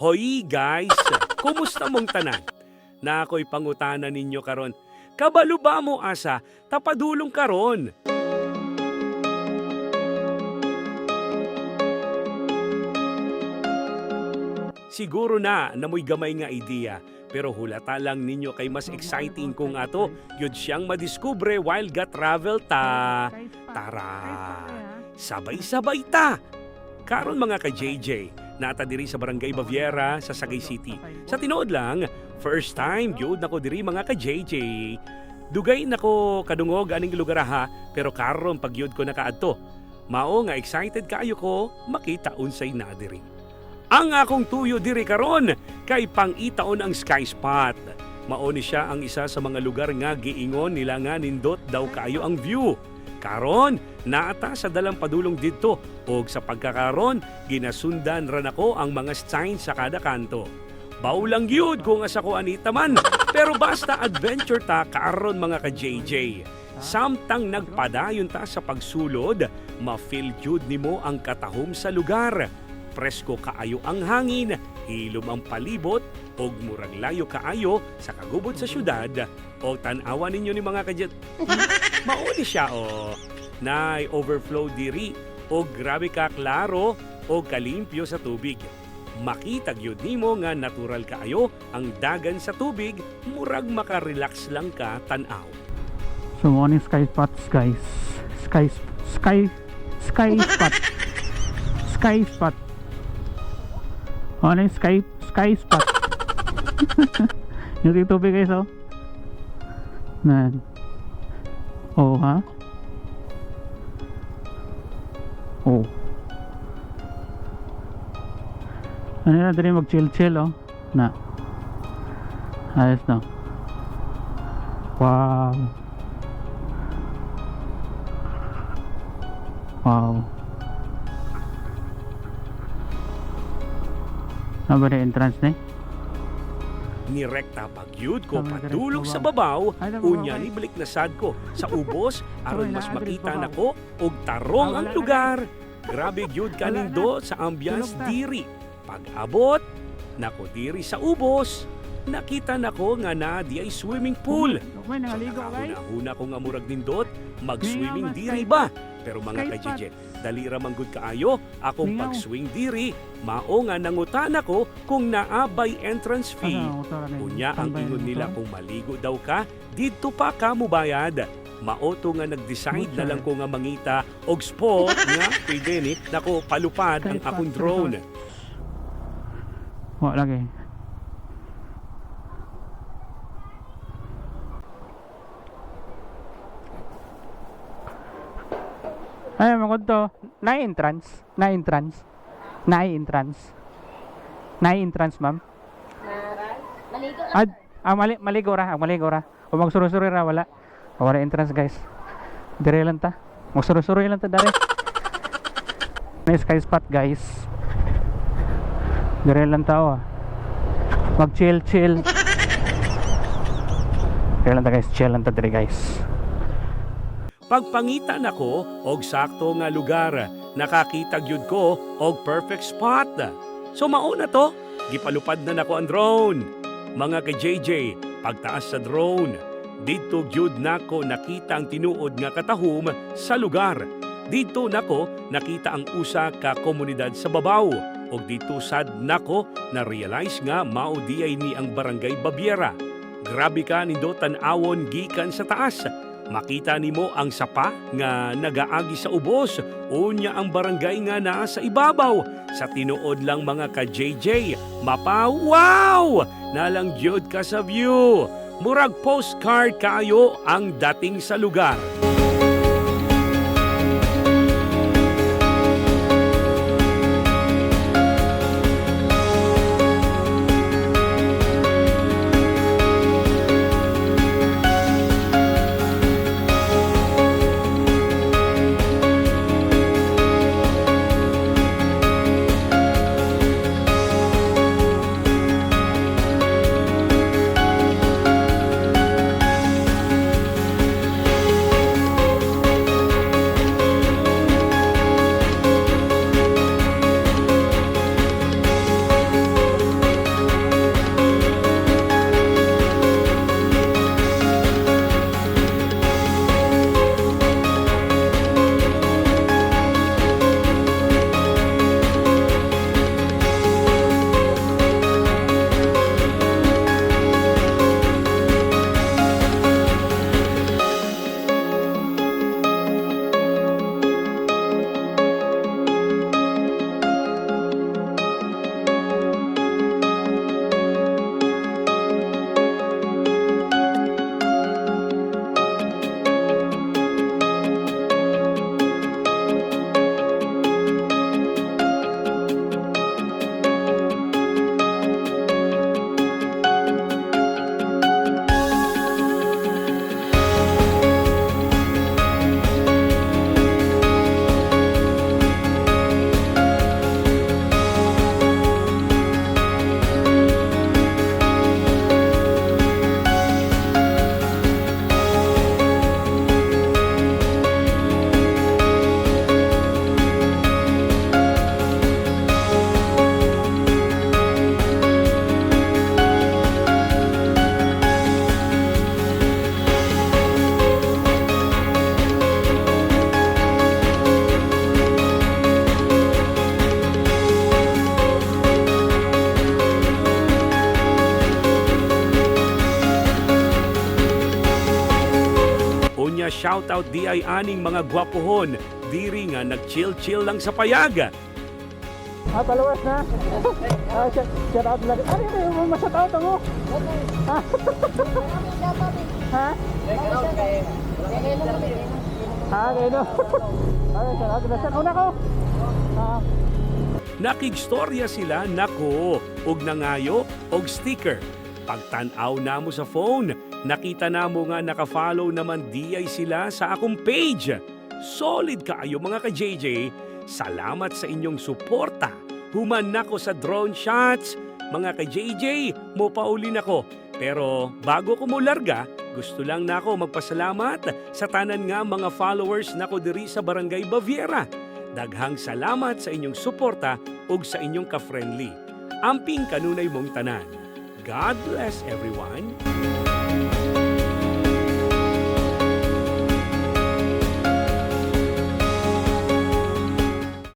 Hoy guys, kumusta mong tanan? Na ako'y pangutana ninyo karon. Kabalo ba mo asa, tapadulong karon? Siguro na namoy gamay nga idea, pero hulata lang ninyo kay mas exciting kung ato, yun siyang madiskubre while ga travel ta. Tara, sabay-sabay ta! Karon mga ka-JJ, nata diri sa Barangay Baviera sa Sagay City. Sa tinuod lang, first time gyud nako diri mga ka-JJ. Dugay nako kadungog aning lugar ha, pero karon pagyud ko nakaadto. Mao nga excited kaayo ko makita unsay na diri. Ang akong tuyo diri karon kay pangitaon ang Sky Spot. Mao ni siya ang isa sa mga lugar nga giingon nila nga nindot daw kaayo ang view. Karon, naata sa dalang padulong didto og sa pagkakaron, ginasundan ran ako ang mga sign sa kada kanto. Baulang gyud kung asa ko anita man, pero basta adventure ta karon mga ka-JJ. Samtang nagpadayon ta sa pagsulod, ma-feel gyud nimo ang katahom sa lugar. Presko kaayo ang hangin, hilom ang palibot, og murag layo kaayo sa kagubot sa syudad. O tan-awa ninyo ni mga kajet. Mauni siya o. Nay overflow diri o grabe ka klaro o kalimpyo sa tubig. Makita gyud nimo nga natural kaayo ang dagan sa tubig, murag maka-relax lang ka tan-aw. So morning sky spots guys. Sky spot. Sky spot. Morning sky spot. Yung tubig guys oh. Nan. Oh ha? Oh. Ano na dali mag chill oh. Na. Ayos na. Wow. Wow. Ano ba na entrance na eh? Nirekta pagyud ko padulog sa babaw, unya ni balik na sad ko sa ubos aron mas makita nako og tarong ang lugar. Grabe gyud kanindo sa ambiance diri. Pag-abot nako diri sa ubos, nakita nako nga na di ay swimming pool. Una ko nga murag nindot mag-swimming diri ba? Pero mga ka-JJ, dali ra man gud kaayo akong pag-swing diri, mao nga nangutan ako kung naabay entrance fee. Unya ang ingon nila kung maligo daw ka, didto pa ka mubayad. Maoto nga nag-decide na lang ko nga mangita og spot nga pwede ni nako palupad ang akong drone. Wa lagi. Ay, makunto. Na-entrance, ma'am. Maligo ra. O magsuro-suro ra, wala. Wala entrance, guys. Dire lang ta. Magsuro-suro lang ta, dare. May sky spot, guys. Dire lang ta, oh. Mag-chill. Dire lang ta, guys. Chill lang ta, dire, guys. Pagpangitan ako og sakto nga lugar, nakakita gyud ko og perfect spot. So mauna to, gipalupad na nako ang drone. Mga ka-JJ, pagtaas sa drone, dito gyud nako nakita ang tinuod nga katahom sa lugar. Dito nako nakita ang usa ka komunidad sa babaw. Og dito sad nako na-realize nga mao diay ni ang Barangay Baviera. Grabe ka nindo tan-awon gikan sa taas. Makita nimo ang sapa nga nagaagi sa ubos, unya ang barangay nga naa sa ibabaw. Sa tinuod lang mga ka-JJ, wow! Nalang gyud ka sa view. Murag postcard kayo ang dating sa lugar. shoutout di ay aning mga gwapohon. Diri nga nag-chill-chill lang sa payag. Paluwas na. Shout out lang. Ano yung ma-shout out mo? Ha? Gano. Okay, shout out na. Una ko. Nakigstorya sila nako, og nangayo, og sticker. Pagtanaw na mo sa phone, nakita na mo nga nakafollow naman di ay sila sa akong page. Solid kaayo mga ka-JJ. Salamat sa inyong suporta. Human nako sa drone shots. Mga ka-JJ, mo paulin ako. Pero bago ko mo larga, gusto lang nako magpasalamat sa tanan nga mga followers nako diri sa Barangay Baviera. Daghang salamat sa inyong suporta ug sa inyong ka-friendly. Amping kanunay mong tanan. God bless everyone.